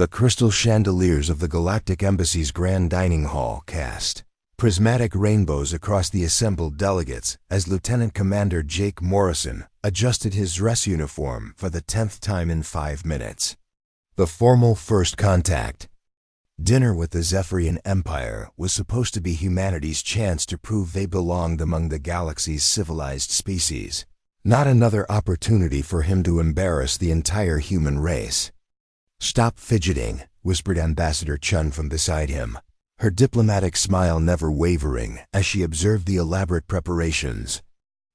The crystal chandeliers of the Galactic Embassy's grand dining hall cast prismatic rainbows across the assembled delegates as Lieutenant Commander Jake Morrison adjusted his dress uniform for the 10th time in 5 minutes. The formal first contact. Dinner with the Zephyrian Empire was supposed to be humanity's chance to prove they belonged among the galaxy's civilized species, not another opportunity for him to embarrass the entire human race. "Stop fidgeting," whispered Ambassador Chen from beside him, her diplomatic smile never wavering as she observed the elaborate preparations.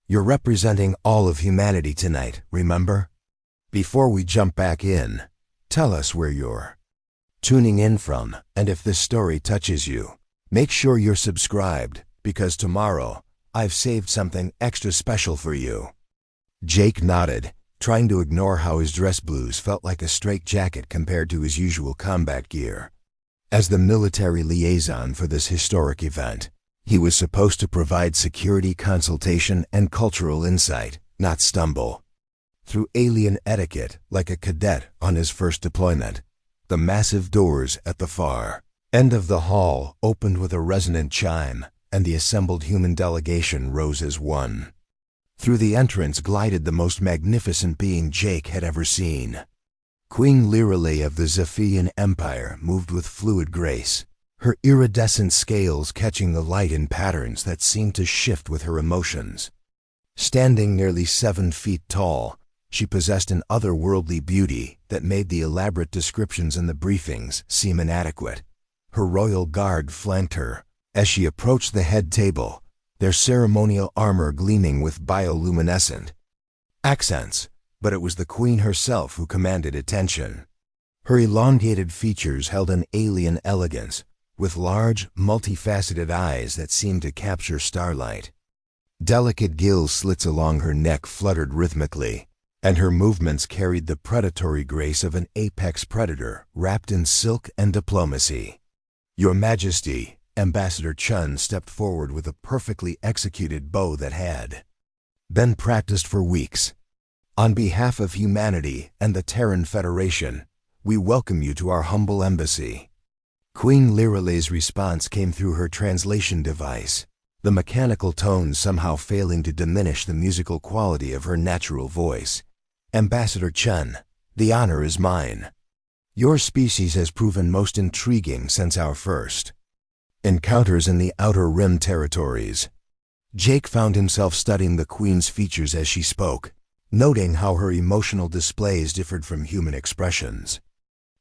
"You're representing all of humanity tonight, remember? Before we jump back in, tell us where you're tuning in from, and if this story touches you, make sure you're subscribed, because tomorrow I've saved something extra special for you." Jake nodded, trying to ignore how his dress blues felt like a straitjacket compared to his usual combat gear. As the military liaison for this historic event, he was supposed to provide security consultation and cultural insight, not stumble through alien etiquette like a cadet on his first deployment. The massive doors at the far end of the hall opened with a resonant chime, and the assembled human delegation rose as one. Through the entrance glided the most magnificent being Jake had ever seen. Queen Lirale of the Zephyrian Empire moved with fluid grace, her iridescent scales catching the light in patterns that seemed to shift with her emotions. Standing nearly 7 feet tall, she possessed an otherworldly beauty that made the elaborate descriptions in the briefings seem inadequate. Her royal guard flanked her as she approached the head table, their ceremonial armor gleaming with bioluminescent accents, but it was the queen herself who commanded attention. Her elongated features held an alien elegance, with large, multifaceted eyes that seemed to capture starlight. Delicate gill slits along her neck fluttered rhythmically, and her movements carried the predatory grace of an apex predator wrapped in silk and diplomacy. "Your Majesty," Ambassador Chen stepped forward with a perfectly executed bow that had been practiced for weeks. "On behalf of humanity and the Terran Federation, we welcome you to our humble embassy." Queen Lirale's response came through her translation device, the mechanical tones somehow failing to diminish the musical quality of her natural voice. "Ambassador Chen, the honor is mine. Your species has proven most intriguing since our first encounters in the Outer Rim territories." Jake found himself studying the Queen's features as she spoke, noting how her emotional displays differed from human expressions.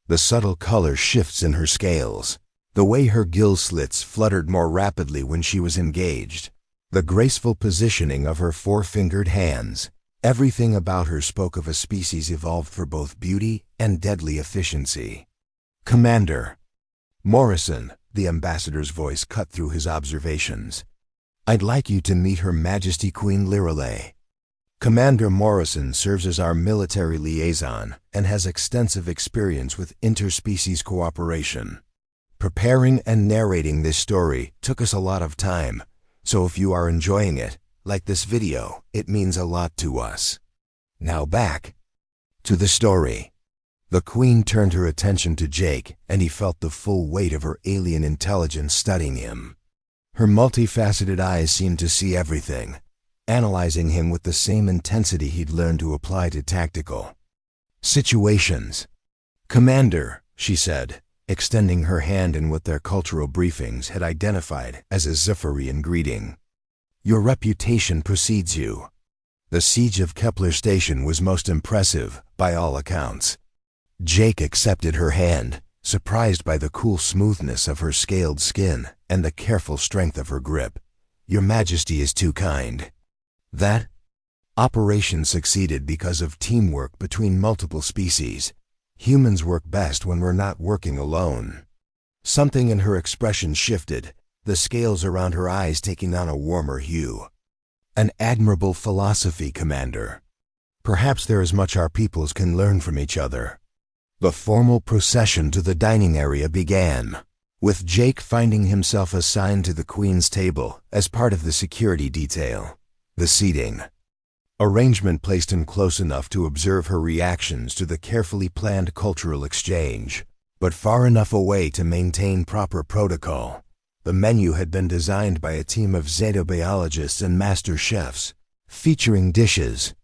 The subtle color shifts in her scales, the way her gill slits fluttered more rapidly when she was engaged, the graceful positioning of her 4-fingered hands. Everything about her spoke of a species evolved for both beauty and deadly efficiency. "Commander Morrison," the ambassador's voice cut through his observations, "I'd like you to meet Her Majesty Queen Lirale." Commander Morrison serves as our military liaison and has extensive experience with interspecies cooperation. Preparing and narrating this story took us a lot of time, so if you are enjoying it, like this video, it means a lot to us. Now back to the story. The Queen turned her attention to Jake, and he felt the full weight of her alien intelligence studying him. Her multifaceted eyes seemed to see everything, analyzing him with the same intensity he'd learned to apply to tactical situations. "Commander," she said, extending her hand in what their cultural briefings had identified as a Zephyrian greeting. "Your reputation precedes you. The siege of Kepler Station was most impressive, by all accounts." Jake accepted her hand, surprised by the cool smoothness of her scaled skin and the careful strength of her grip. "Your Majesty is too kind." That operation succeeded because of teamwork between multiple species. Humans work best when we're not working alone. Something in her expression shifted, the scales around her eyes taking on a warmer hue. "An admirable philosophy, Commander. Perhaps there is much our peoples can learn from each other." The formal procession to the dining area began, with Jake finding himself assigned to the Queen's table as part of the security detail. The seating arrangement placed him close enough to observe her reactions to the carefully planned cultural exchange. but far enough away to maintain proper protocol. The menu had been designed by a team of xenobiologists and master chefs, featuring dishes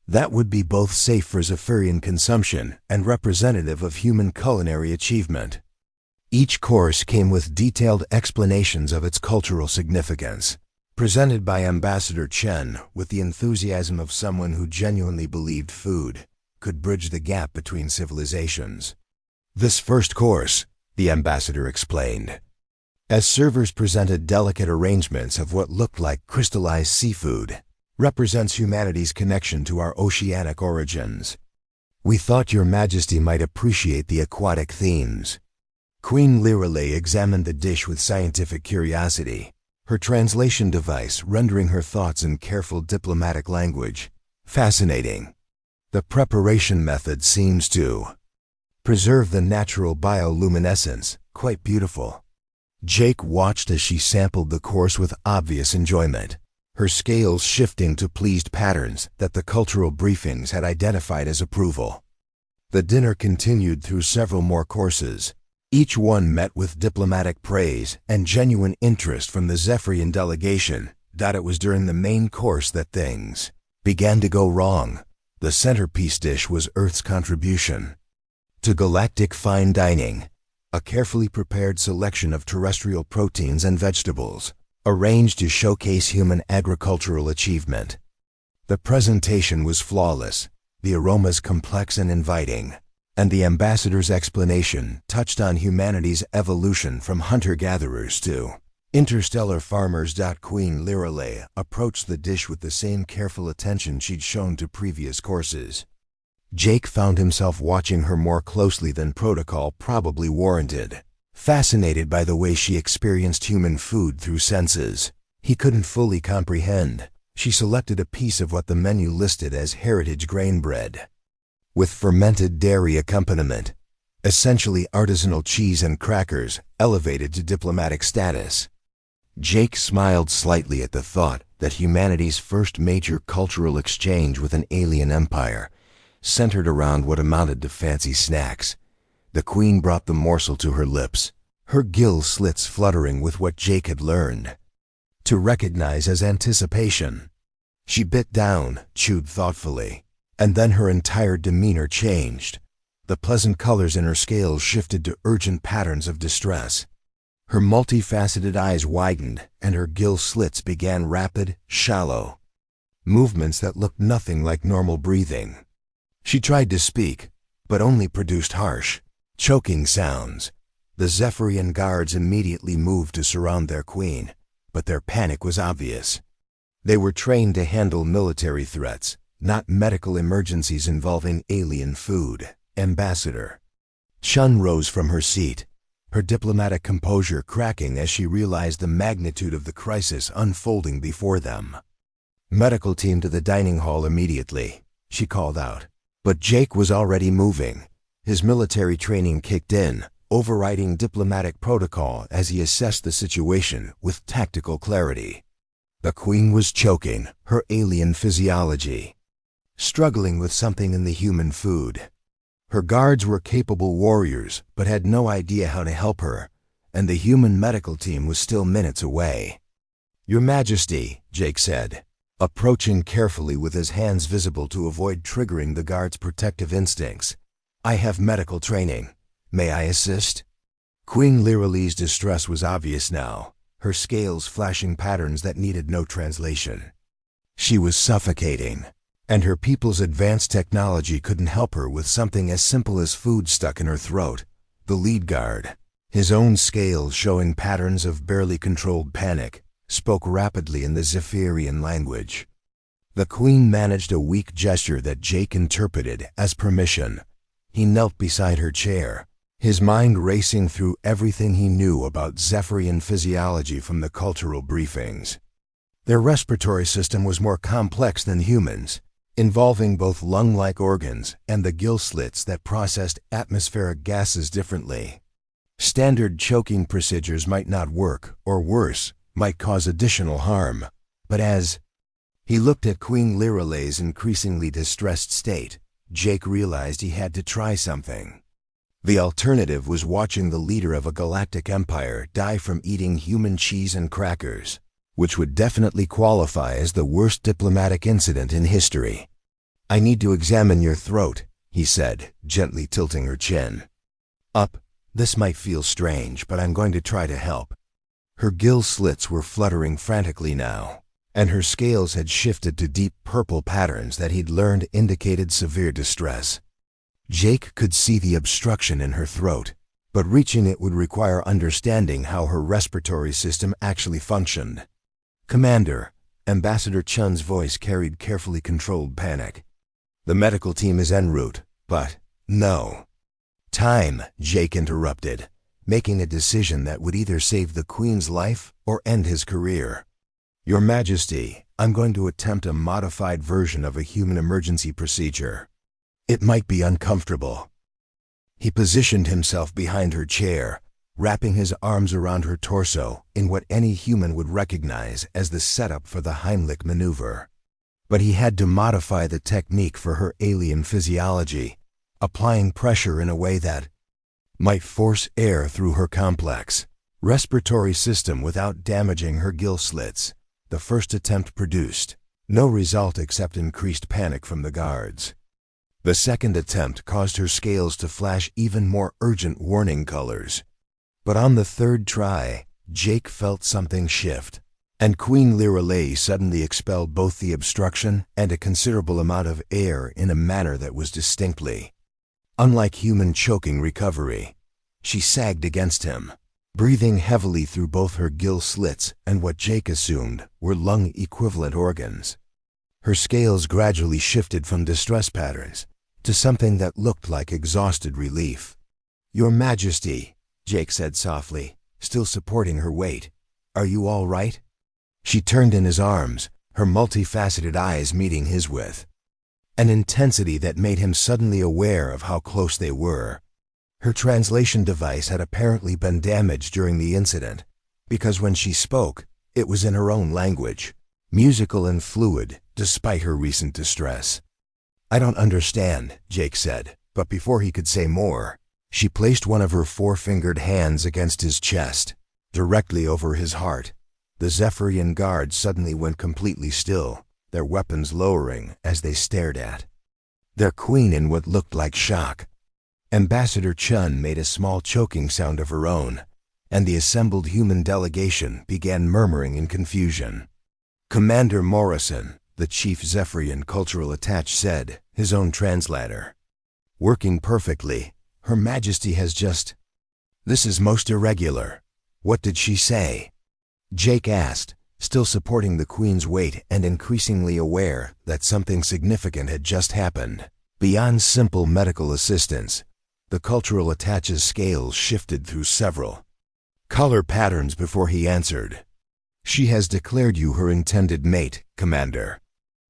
that would be both safe for Zephyrian consumption and representative of human culinary achievement. Each course came with detailed explanations of its cultural significance, presented by Ambassador Chen with the enthusiasm of someone who genuinely believed food could bridge the gap between civilizations. This first course, the ambassador explained, as servers presented delicate arrangements of what looked like crystallized seafood, represents humanity's connection to our oceanic origins. We thought your majesty might appreciate the aquatic themes. Queen Lirale examined the dish with scientific curiosity, her translation device rendering her thoughts in careful diplomatic language. Fascinating. The preparation method seems to preserve the natural bioluminescence. Quite beautiful. Jake watched as she sampled the course with obvious enjoyment, her scales shifting to pleased patterns that the cultural briefings had identified as approval. The dinner continued through several more courses, each one met with diplomatic praise and genuine interest from the Zephyrian delegation. It was during the main course that things began to go wrong. The centerpiece dish was Earth's contribution to galactic fine dining, a carefully prepared selection of terrestrial proteins and vegetables, arranged to showcase human agricultural achievement. The presentation was flawless, the aromas complex and inviting, and the ambassador's explanation touched on humanity's evolution from hunter-gatherers to interstellar farmers. Queen Lirale approached the dish with the same careful attention she'd shown to previous courses. Jake found himself watching her more closely than protocol probably warranted, fascinated by the way she experienced human food through senses he couldn't fully comprehend. She selected a piece of what the menu listed as heritage grain bread, with fermented dairy accompaniment, essentially artisanal cheese and crackers elevated to diplomatic status. Jake smiled slightly at the thought that humanity's first major cultural exchange with an alien empire centered around what amounted to fancy snacks. The queen brought the morsel to her lips, her gill slits fluttering with what Jake had learned to recognize as anticipation. She bit down, chewed thoughtfully, and then her entire demeanor changed. The pleasant colors in her scales shifted to urgent patterns of distress. Her multifaceted eyes widened, and her gill slits began rapid, shallow movements that looked nothing like normal breathing. She tried to speak, but only produced harsh, choking sounds. The Zephyrian guards immediately moved to surround their queen, but their panic was obvious. They were trained to handle military threats, not medical emergencies involving alien food. Ambassador Chen rose from her seat, her diplomatic composure cracking as she realized the magnitude of the crisis unfolding before them. Medical team to the dining hall immediately, she called out. But Jake was already moving. His military training kicked in, overriding diplomatic protocol as he assessed the situation with tactical clarity. The queen was choking, her alien physiology struggling with something in the human food. Her guards were capable warriors, but had no idea how to help her, and the human medical team was still minutes away. "Your Majesty," Jake said, approaching carefully with his hands visible to avoid triggering the guard's protective instincts. "I have medical training. May I assist?" Queen Lirale's distress was obvious now, her scales flashing patterns that needed no translation. She was suffocating, and her people's advanced technology couldn't help her with something as simple as food stuck in her throat. The lead guard, his own scales showing patterns of barely controlled panic, spoke rapidly in the Zephyrian language. The queen managed a weak gesture that Jake interpreted as permission. He knelt beside her chair, his mind racing through everything he knew about Zephyrian physiology from the cultural briefings. Their respiratory system was more complex than humans, involving both lung-like organs and the gill slits that processed atmospheric gases differently. Standard choking procedures might not work, or worse, might cause additional harm. But as he looked at Queen Lirale's increasingly distressed state, Jake realized he had to try something. The alternative was watching the leader of a galactic empire die from eating human cheese and crackers, which would definitely qualify as the worst diplomatic incident in history. "I need to examine your throat," he said, gently tilting her chin up. "This might feel strange, but I'm going to try to help." Her gill slits were fluttering frantically now, and her scales had shifted to deep purple patterns that he'd learned indicated severe distress. Jake could see the obstruction in her throat, but reaching it would require understanding how her respiratory system actually functioned. "Commander," Ambassador Chen's voice carried carefully controlled panic. "The medical team is en route, but no time," Jake interrupted, making a decision that would either save the Queen's life or end his career. "Your Majesty, I'm going to attempt a modified version of a human emergency procedure. It might be uncomfortable." He positioned himself behind her chair, wrapping his arms around her torso in what any human would recognize as the setup for the Heimlich maneuver. But he had to modify the technique for her alien physiology, applying pressure in a way that might force air through her complex respiratory system without damaging her gill slits. The first attempt produced no result except increased panic from the guards. The second attempt caused her scales to flash even more urgent warning colors. But on the third try, Jake felt something shift, and Queen Lirelei suddenly expelled both the obstruction and a considerable amount of air in a manner that was distinctly unlike human choking recovery. She sagged against him, breathing heavily through both her gill slits and what Jake assumed were lung-equivalent organs. Her scales gradually shifted from distress patterns to something that looked like exhausted relief. "Your Majesty," Jake said softly, still supporting her weight, "are you all right?" She turned in his arms, her multifaceted eyes meeting his with an intensity that made him suddenly aware of how close they were. Her translation device had apparently been damaged during the incident, because when she spoke, it was in her own language, musical and fluid, despite her recent distress. "I don't understand," Jake said, but before he could say more, she placed one of her four-fingered hands against his chest, directly over his heart. The Zephyrian guards suddenly went completely still, their weapons lowering as they stared at their queen in what looked like shock. Ambassador Chen made a small choking sound of her own, and the assembled human delegation began murmuring in confusion. "Commander Morrison," the chief Zephyrian cultural attaché said, his own translator. "Working perfectly. Her Majesty has just..." "This is most irregular. What did she say?" Jake asked, still supporting the Queen's weight and increasingly aware that something significant had just happened. Beyond simple medical assistance, the cultural attaché's scales shifted through several color patterns before he answered. "She has declared you her intended mate, Commander.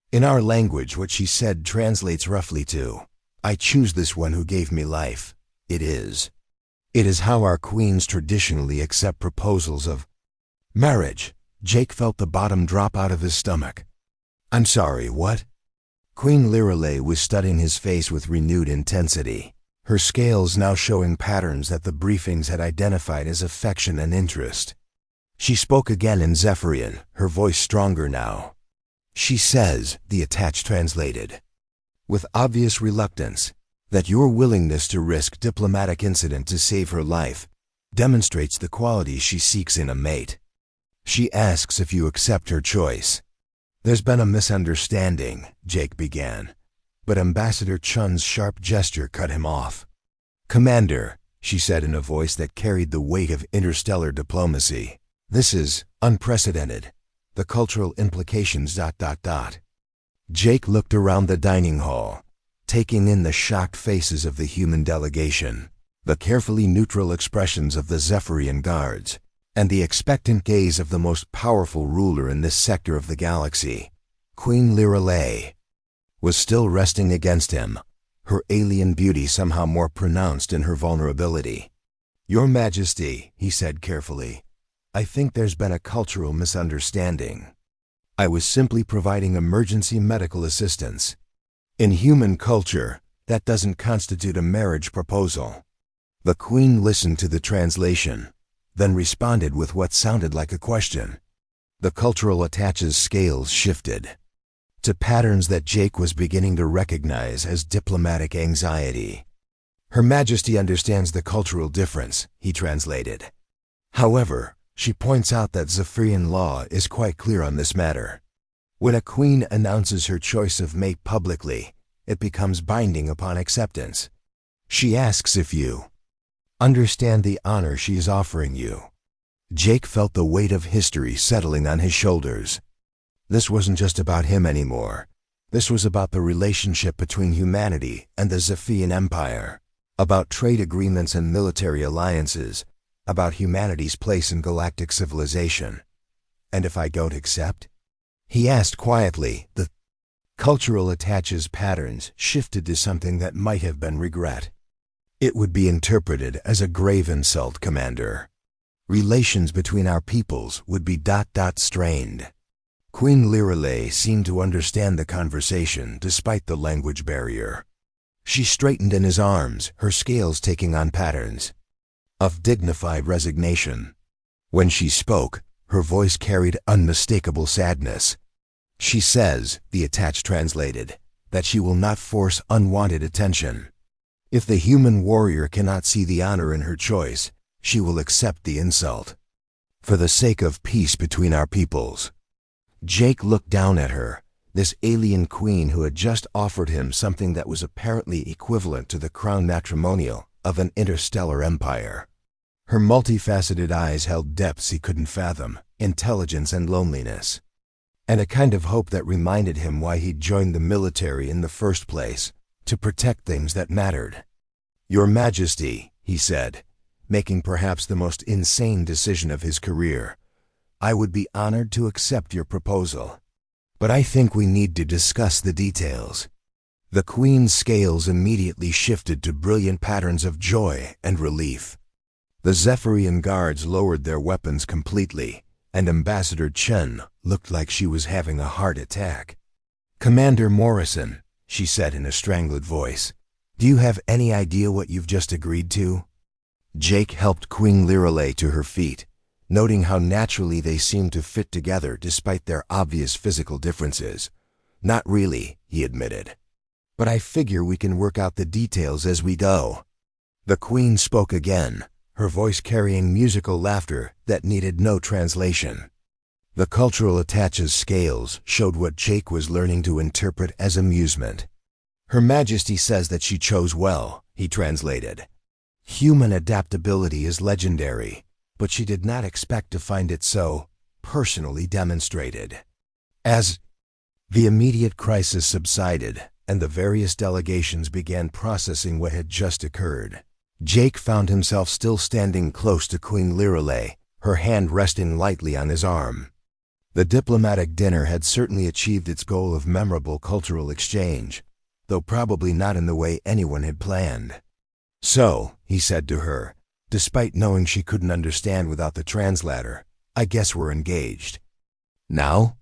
In our language, what she said translates roughly to, 'I choose this one who gave me life.' It is how our queens traditionally accept proposals of marriage." Jake felt the bottom drop out of his stomach. "I'm sorry, what?" Queen Lirelei was studying his face with renewed intensity, her scales now showing patterns that the briefings had identified as affection and interest. She spoke again in Zephyrian, her voice stronger now. "She says," the attaché translated, with obvious reluctance, "that your willingness to risk diplomatic incident to save her life demonstrates the qualities she seeks in a mate. She asks if you accept her choice." "There's been a misunderstanding," Jake began, but Ambassador Chen's sharp gesture cut him off. "Commander," she said in a voice that carried the weight of interstellar diplomacy, "this is unprecedented. The cultural implications... Jake looked around the dining hall, taking in the shocked faces of the human delegation, the carefully neutral expressions of the Zephyrian guards, and the expectant gaze of the most powerful ruler in this sector of the galaxy. Queen Lirelei was still resting against him, her alien beauty somehow more pronounced in her vulnerability. "Your Majesty," he said carefully, "I think there's been a cultural misunderstanding. I was simply providing emergency medical assistance. In human culture, that doesn't constitute a marriage proposal." The Queen listened to the translation, then responded with what sounded like a question. The cultural attache's scales shifted to patterns that Jake was beginning to recognize as diplomatic anxiety. Her Majesty understands the cultural difference, he translated. However, she points out that Zephyrian law is quite clear on this matter. When a queen announces her choice of mate publicly, it becomes binding upon acceptance. She asks if you understand the honor she is offering you. Jake felt the weight of history settling on his shoulders. This wasn't just about him anymore. This was about the relationship between humanity and the Zephyrian Empire, about trade agreements and military alliances, about humanity's place in galactic civilization. And if I don't accept? He asked quietly. The cultural attache's patterns shifted to something that might have been regret. It would be interpreted as a grave insult, Commander. Relations between our peoples would be strained. Queen Lirelei seemed to understand the conversation despite the language barrier. She straightened in his arms, her scales taking on patterns of dignified resignation. When she spoke, her voice carried unmistakable sadness. She says, the attached translated, that she will not force unwanted attention. If the human warrior cannot see the honor in her choice, she will accept the insult. For the sake of peace between our peoples. Jake looked down at her, this alien queen who had just offered him something that was apparently equivalent to the crown matrimonial of an interstellar empire. Her multifaceted eyes held depths he couldn't fathom, intelligence and loneliness, and a kind of hope that reminded him why he'd joined the military in the first place, to protect things that mattered. Your Majesty, he said, making perhaps the most insane decision of his career, I would be honored to accept your proposal. But I think we need to discuss the details. The Queen's scales immediately shifted to brilliant patterns of joy and relief. The Zephyrian guards lowered their weapons completely, and Ambassador Chen looked like she was having a heart attack. Commander Morrison, she said in a strangled voice, do you have any idea what you've just agreed to? Jake helped Queen Lirelei to her feet, noting how naturally they seemed to fit together despite their obvious physical differences. Not really, he admitted. But I figure we can work out the details as we go. The Queen spoke again, her voice carrying musical laughter that needed no translation. The cultural attache's scales showed what Jake was learning to interpret as amusement. Her Majesty says that she chose well, he translated. Human adaptability is legendary, but she did not expect to find it so personally demonstrated. As the immediate crisis subsided and the various delegations began processing what had just occurred, Jake found himself still standing close to Queen Lirelei, her hand resting lightly on his arm. The diplomatic dinner had certainly achieved its goal of memorable cultural exchange, though probably not in the way anyone had planned. So, he said to her, despite knowing she couldn't understand without the translator, I guess we're engaged. Now?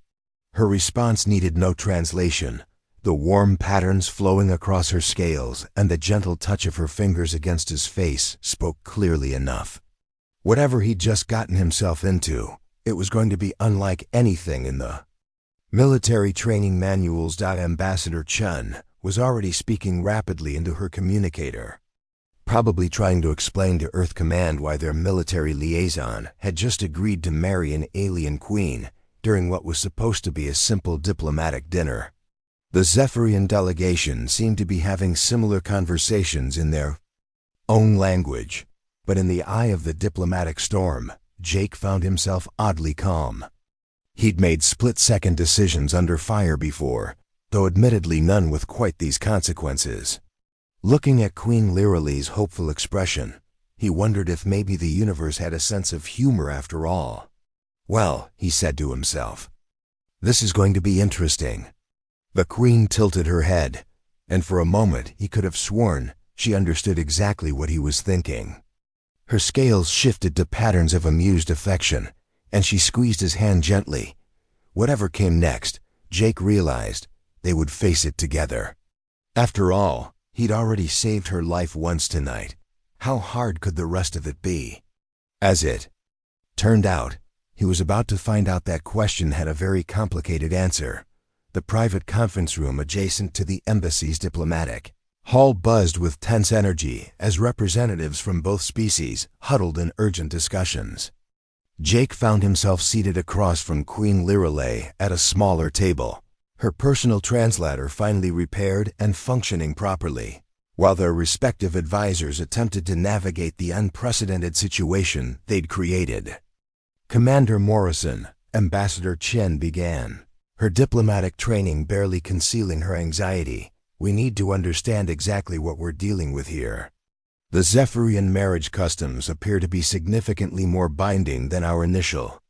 Her response needed no translation. The warm patterns flowing across her scales and the gentle touch of her fingers against his face spoke clearly enough. Whatever he'd just gotten himself into, it was going to be unlike anything in the military training manuals. Ambassador Chen was already speaking rapidly into her communicator, probably trying to explain to Earth Command why their military liaison had just agreed to marry an alien queen during what was supposed to be a simple diplomatic dinner. The Zephyrian delegation seemed to be having similar conversations in their own language, but in the eye of the diplomatic storm, Jake found himself oddly calm. He'd made split-second decisions under fire before, though admittedly none with quite these consequences. Looking at Queen Lirelei's hopeful expression, he wondered if maybe the universe had a sense of humor after all. Well, he said to himself, this is going to be interesting. The Queen tilted her head, and for a moment he could have sworn she understood exactly what he was thinking. Her scales shifted to patterns of amused affection, and she squeezed his hand gently. Whatever came next, Jake realized they would face it together. After all, he'd already saved her life once tonight. How hard could the rest of it be? As it turned out, he was about to find out that question had a very complicated answer. The private conference room adjacent to the embassy's diplomatic hall buzzed with tense energy as representatives from both species huddled in urgent discussions. Jake found himself seated across from Queen Lirelei at a smaller table, her personal translator finally repaired and functioning properly, while their respective advisors attempted to navigate the unprecedented situation they'd created. Commander Morrison, Ambassador Chen began, her diplomatic training barely concealing her anxiety. We need to understand exactly what we're dealing with here. The Zephyrian marriage customs appear to be significantly more binding than our initial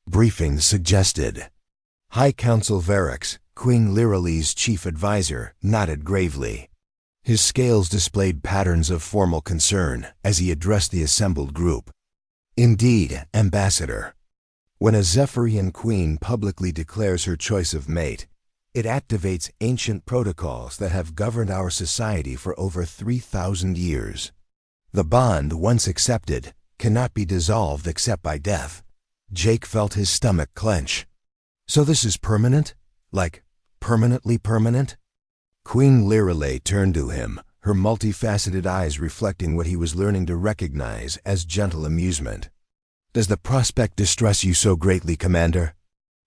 briefing suggested. High Council Varix, Queen Lirelei's chief advisor, nodded gravely. His scales displayed patterns of formal concern as he addressed the assembled group. Indeed, Ambassador. When a Zephyrian queen publicly declares her choice of mate, it activates ancient protocols that have governed our society for over 3,000 years. The bond, once accepted, cannot be dissolved except by death. Jake felt his stomach clench. So this is permanent? Like, permanently permanent? Queen Lirelei turned to him, her multifaceted eyes reflecting what he was learning to recognize as gentle amusement. Does the prospect distress you so greatly, Commander?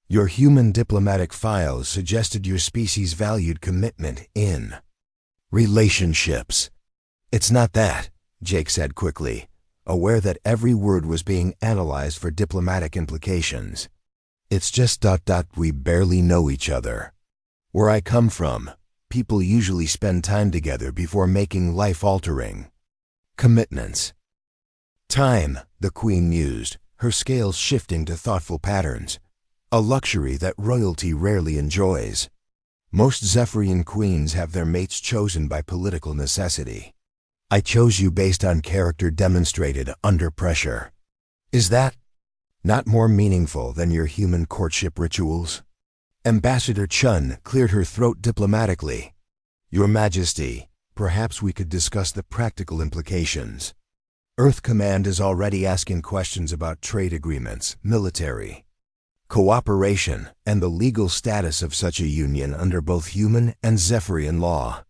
Your human diplomatic files suggested your species valued commitment in relationships. It's not that, Jake said quickly, aware that every word was being analyzed for diplomatic implications. It's just ... we barely know each other. Where I come from, people usually spend time together before making life-altering commitments. Time, the Queen mused, her scales shifting to thoughtful patterns. A luxury that royalty rarely enjoys. Most Zephyrian queens have their mates chosen by political necessity. I chose you based on character demonstrated under pressure. Is that not more meaningful than your human courtship rituals? Ambassador Chen cleared her throat diplomatically. Your Majesty, perhaps we could discuss the practical implications. Earth Command is already asking questions about trade agreements, military cooperation, and the legal status of such a union under both human and Zephyrian law.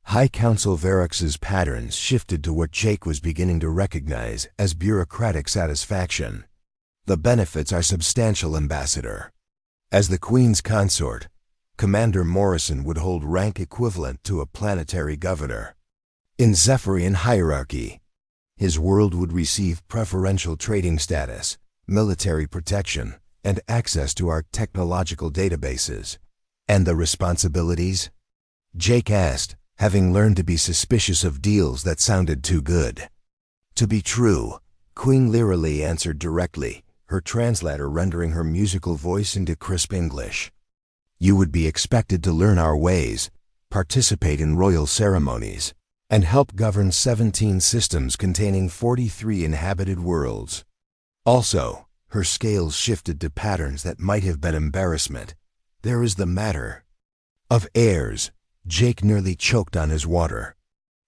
High Council Varix's patterns shifted to what Jake was beginning to recognize as bureaucratic satisfaction. The benefits are substantial, Ambassador. As the Queen's consort, Commander Morrison would hold rank equivalent to a planetary governor. In Zephyrian hierarchy, his world would receive preferential trading status, military protection, and access to our technological databases. And the responsibilities? Jake asked, having learned to be suspicious of deals that sounded too good to be true. Queen Lirelei answered directly, her translator rendering her musical voice into crisp English. You would be expected to learn our ways, participate in royal ceremonies, and help govern 17 systems containing 43 inhabited worlds. Also, her scales shifted to patterns that might have been embarrassment. There is the matter of heirs. Jake nearly choked on his water.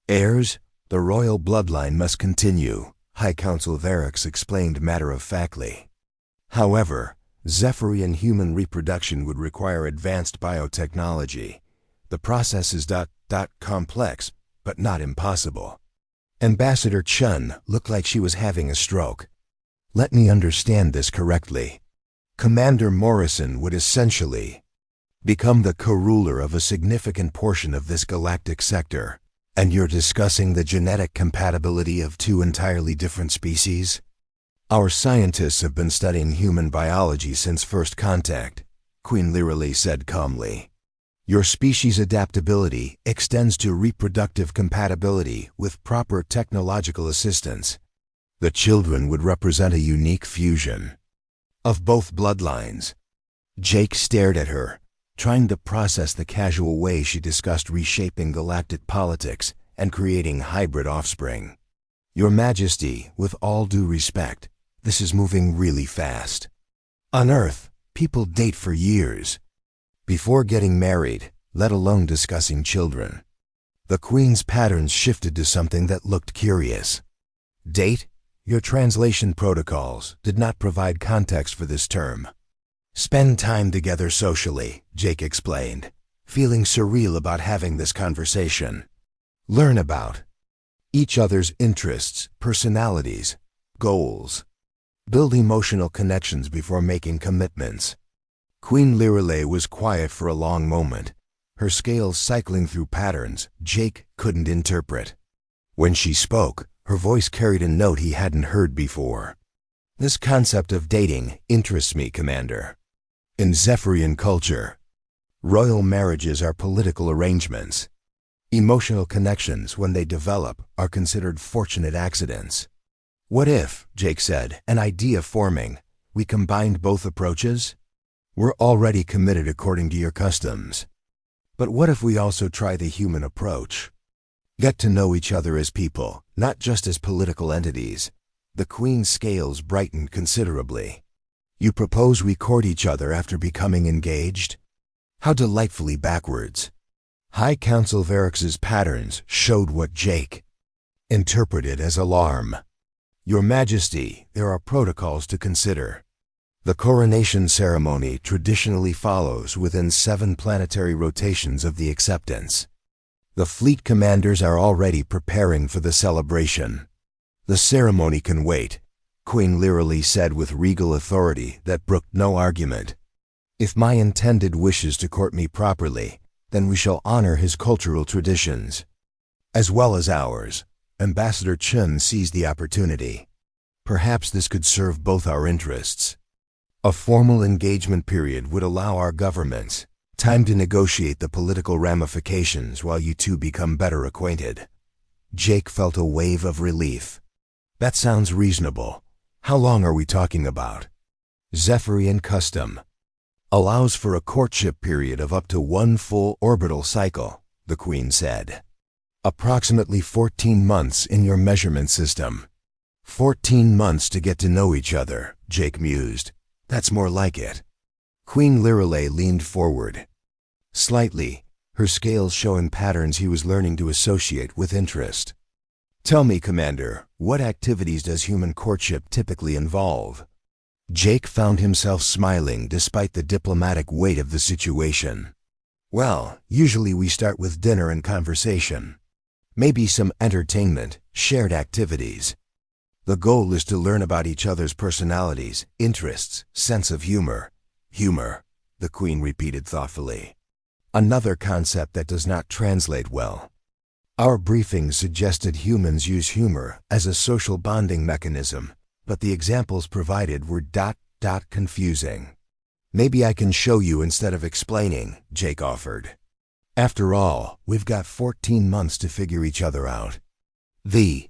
Heirs? The royal bloodline must continue, High Council Varix explained matter-of-factly. However, Zephyrian human reproduction would require advanced biotechnology. The process is complex, but not impossible. Ambassador Chen looked like she was having a stroke. Let me understand this correctly. Commander Morrison would essentially become the co-ruler of a significant portion of this galactic sector, and you're discussing the genetic compatibility of two entirely different species? Our scientists have been studying human biology since first contact, Queen Lirelei said calmly. Your species' adaptability extends to reproductive compatibility with proper technological assistance. The children would represent a unique fusion of both bloodlines. Jake stared at her, trying to process the casual way she discussed reshaping galactic politics and creating hybrid offspring. Your Majesty, with all due respect, this is moving really fast. On Earth, people date for years before getting married, let alone discussing children. The Queen's patterns shifted to something that looked curious. Date? Your translation protocols did not provide context for this term. Spend time together socially, Jake explained, feeling surreal about having this conversation. Learn about each other's interests, personalities, goals. Build emotional connections before making commitments. Queen Lirelei was quiet for a long moment, her scales cycling through patterns Jake couldn't interpret. When she spoke, her voice carried a note he hadn't heard before. This concept of dating interests me, Commander. In Zephyrian culture, royal marriages are political arrangements. Emotional connections, when they develop, are considered fortunate accidents. What if, Jake said, an idea forming, we combined both approaches? We're already committed according to your customs. But what if we also try the human approach? Get to know each other as people, not just as political entities. The Queen's scales brightened considerably. You propose we court each other after becoming engaged? How delightfully backwards. High Council Varix's patterns showed what Jake interpreted as alarm. Your Majesty, there are protocols to consider. The coronation ceremony traditionally follows within 7 planetary rotations of the acceptance. The fleet commanders are already preparing for the celebration. The ceremony can wait, Queen Lirelei said with regal authority that brooked no argument. If my intended wishes to court me properly, then we shall honor his cultural traditions, as well as ours. Ambassador Chen seized the opportunity. Perhaps this could serve both our interests. A formal engagement period would allow our governments time to negotiate the political ramifications while you two become better acquainted. Jake felt a wave of relief. That sounds reasonable. How long are we talking about? Zephyrian custom allows for a courtship period of up to 1 full orbital cycle, the Queen said. Approximately 14 months in your measurement system. 14 months to get to know each other, Jake mused. That's more like it. Queen Lirelei leaned forward slightly, her scales showing patterns he was learning to associate with interest. Tell me, Commander, what activities does human courtship typically involve? Jake found himself smiling despite the diplomatic weight of the situation. Well, usually we start with dinner and conversation. Maybe some entertainment, shared activities. The goal is to learn about each other's personalities, interests, sense of humor. Humor, the Queen repeated thoughtfully. Another concept that does not translate well. Our briefings suggested humans use humor as a social bonding mechanism, but the examples provided were confusing. Maybe I can show you instead of explaining, Jake offered. After all, we've got 14 months to figure each other out. The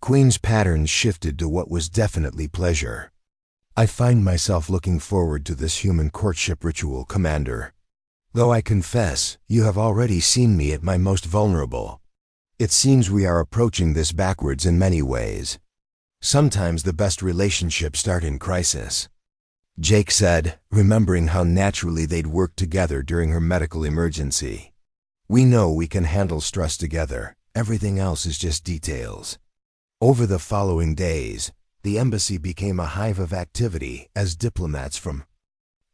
Queen's patterns shifted to what was definitely pleasure. I find myself looking forward to this human courtship ritual, Commander. Though I confess, you have already seen me at my most vulnerable. It seems we are approaching this backwards in many ways. Sometimes the best relationships start in crisis. Jake said, remembering how naturally they'd worked together during her medical emergency. We know we can handle stress together. Everything else is just details. Over the following days, the embassy became a hive of activity as diplomats from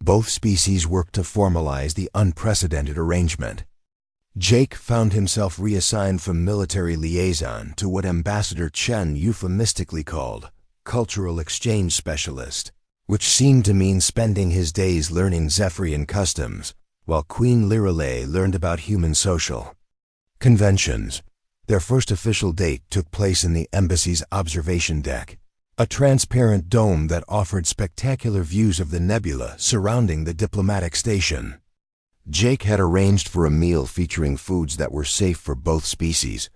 both species worked to formalize the unprecedented arrangement. Jake found himself reassigned from military liaison to what Ambassador Chen euphemistically called cultural exchange specialist, which seemed to mean spending his days learning Zephyrian customs, while Queen Lirelei learned about human social conventions. Their first official date took place in the embassy's observation deck, a transparent dome that offered spectacular views of the nebula surrounding the diplomatic station. Jake had arranged for a meal featuring foods that were safe for both species,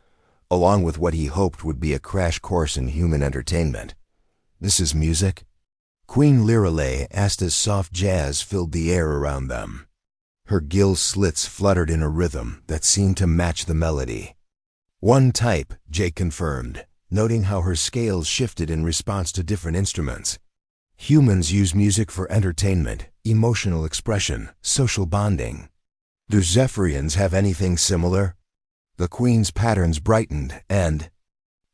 along with what he hoped would be a crash course in human entertainment. This is music? Queen Lirelei asked as soft jazz filled the air around them. Her gill slits fluttered in a rhythm that seemed to match the melody. One type, Jake confirmed, noting how her scales shifted in response to different instruments. Humans use music for entertainment, emotional expression, social bonding. Do Zephyrians have anything similar? The Queen's patterns brightened and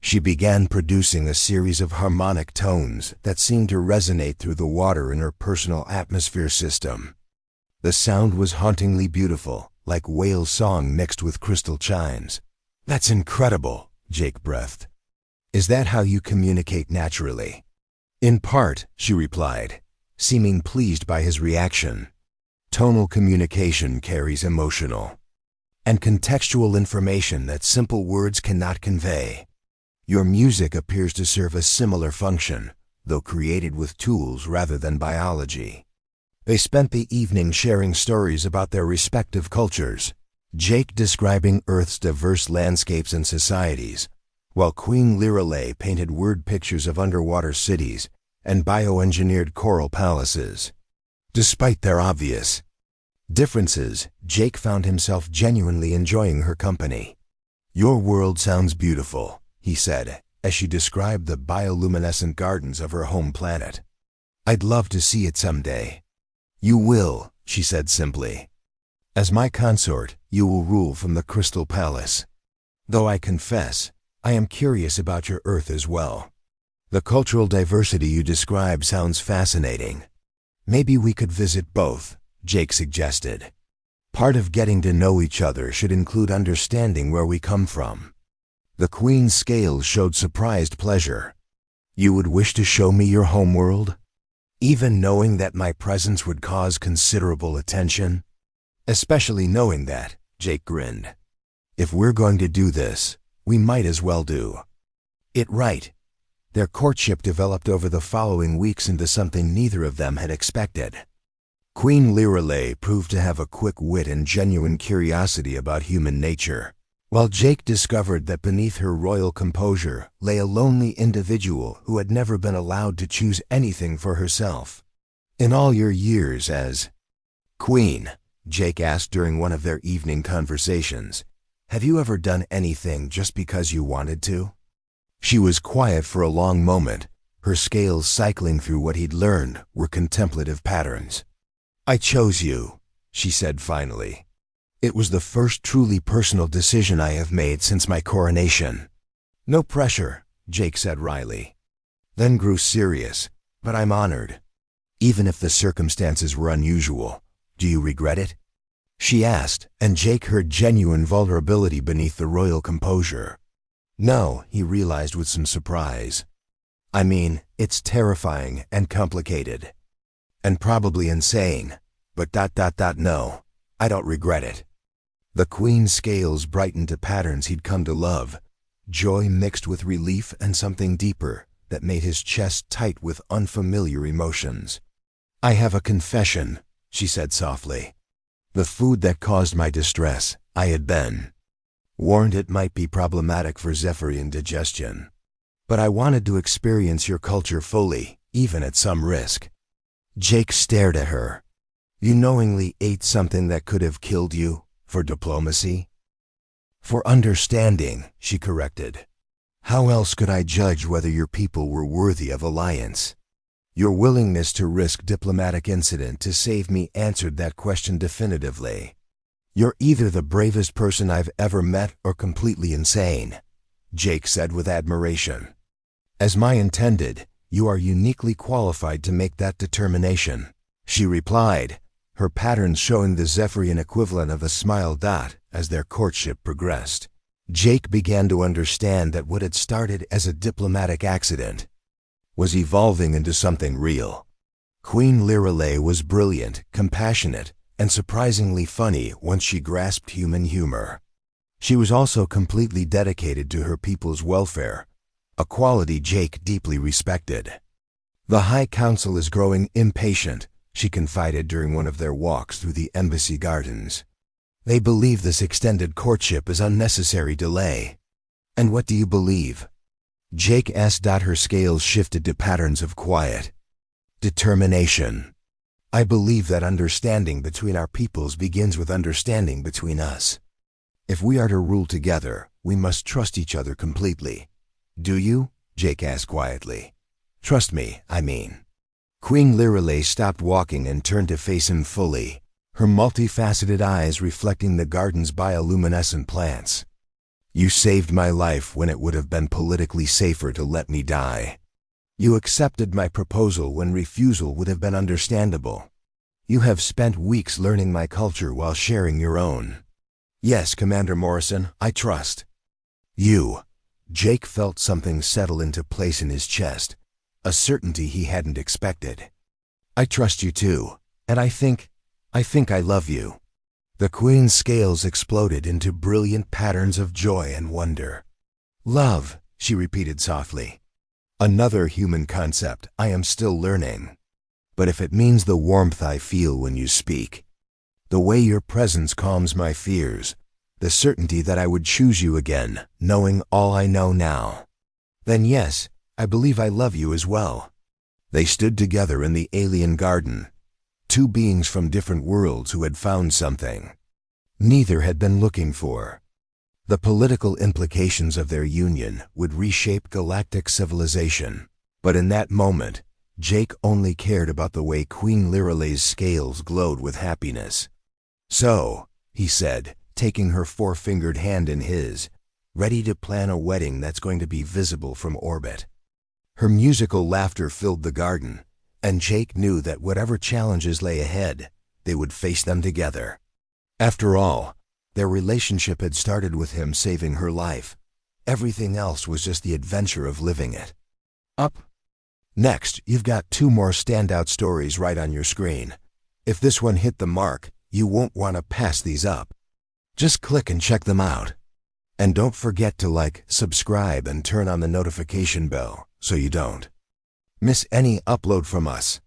She began producing a series of harmonic tones that seemed to resonate through the water in her personal atmosphere system. The sound was hauntingly beautiful, like whale song mixed with crystal chimes. "That's incredible," Jake breathed. "Is that how you communicate naturally?" "In part," she replied, seeming pleased by his reaction. "Tonal communication carries emotional and contextual information that simple words cannot convey. Your music appears to serve a similar function, though created with tools rather than biology." They spent the evening sharing stories about their respective cultures, Jake describing Earth's diverse landscapes and societies, while Queen Lirelei painted word pictures of underwater cities and bioengineered coral palaces. Despite their obvious differences, Jake found himself genuinely enjoying her company. "Your world sounds beautiful," he said, as she described the bioluminescent gardens of her home planet. "I'd love to see it someday." "You will," she said simply. "As my consort, you will rule from the Crystal Palace. Though I confess, I am curious about your Earth as well. The cultural diversity you describe sounds fascinating. Maybe we could visit both," Jake suggested. "Part of getting to know each other should include understanding where we come from." The Queen's scales showed surprised pleasure. "You would wish to show me your homeworld? Even knowing that my presence would cause considerable attention?" "Especially knowing that," Jake grinned. "If we're going to do this, we might as well do it right." Their courtship developed over the following weeks into something neither of them had expected. Queen Lirelei proved to have a quick wit and genuine curiosity about human nature, while Jake discovered that beneath her royal composure lay a lonely individual who had never been allowed to choose anything for herself. "In all your years as Queen," Jake asked during one of their evening conversations, "have you ever done anything just because you wanted to?" She was quiet for a long moment, her scales cycling through what he'd learned were contemplative patterns. "I chose you," she said finally. "It was the first truly personal decision I have made since my coronation." "No pressure," Jake said wryly. Then grew serious. "But I'm honored. Even if the circumstances were unusual, do you regret it?" she asked, and Jake heard genuine vulnerability beneath the royal composure. "No," he realized with some surprise. "I mean, it's terrifying and complicated. And probably insane, but no, I don't regret it." The Queen's scales brightened to patterns he'd come to love, joy mixed with relief and something deeper that made his chest tight with unfamiliar emotions. "I have a confession," she said softly. "The food that caused my distress, I had been warned it might be problematic for Zephyrian digestion. But I wanted to experience your culture fully, even at some risk." Jake stared at her. "You knowingly ate something that could have killed you, for diplomacy?" "For understanding," she corrected. "How else could I judge whether your people were worthy of alliance?" Your willingness to risk diplomatic incident to save me answered that question definitively. "You're either the bravest person I've ever met or completely insane," Jake said with admiration. "As my intended, you are uniquely qualified to make that determination," she replied, her patterns showing the Zephyrian equivalent of a smile dot as their courtship progressed. Jake began to understand that what had started as a diplomatic accident was evolving into something real. Queen Lirelei was brilliant, compassionate, and surprisingly funny once she grasped human humor. She was also completely dedicated to her people's welfare, a quality Jake deeply respected. "The High Council is growing impatient," she confided during one of their walks through the embassy gardens. "They believe this extended courtship is unnecessary delay." "And what do you believe?" Jake asked. Her scales shifted to patterns of quiet determination. "I believe that understanding between our peoples begins with understanding between us. If we are to rule together, we must trust each other completely." "Do you?" Jake asked quietly. "Trust me, I mean." Queen Lirelei stopped walking and turned to face him fully, her multifaceted eyes reflecting the garden's bioluminescent plants. You saved my life when it would have been politically safer to let me die. You accepted my proposal when refusal would have been understandable. You have spent weeks learning my culture while sharing your own. Yes, Commander Morrison, I trust you. Jake felt something settle into place in his chest, a certainty he hadn't expected. I trust you too, and I think I love you. The Queen's scales exploded into brilliant patterns of joy and wonder. Love, she repeated softly. Another human concept I am still learning. But if it means the warmth I feel when you speak, the way your presence calms my fears, the certainty that I would choose you again, knowing all I know now, then yes, I believe I love you as well. They stood together in the alien garden, two beings from different worlds who had found something neither had been looking for. The political implications of their union would reshape galactic civilization, but in that moment, Jake only cared about the way Queen Liralay's scales glowed with happiness. So, he said, taking her four-fingered hand in his, ready to plan a wedding that's going to be visible from orbit. Her musical laughter filled the garden, and Jake knew that whatever challenges lay ahead, they would face them together. After all, their relationship had started with him saving her life. Everything else was just the adventure of living it. Up. Next, you've got two more standout stories right on your screen. If this one hit the mark, you won't want to pass these up. Just click and check them out. And don't forget to like, subscribe, and turn on the notification bell so you don't miss any upload from us.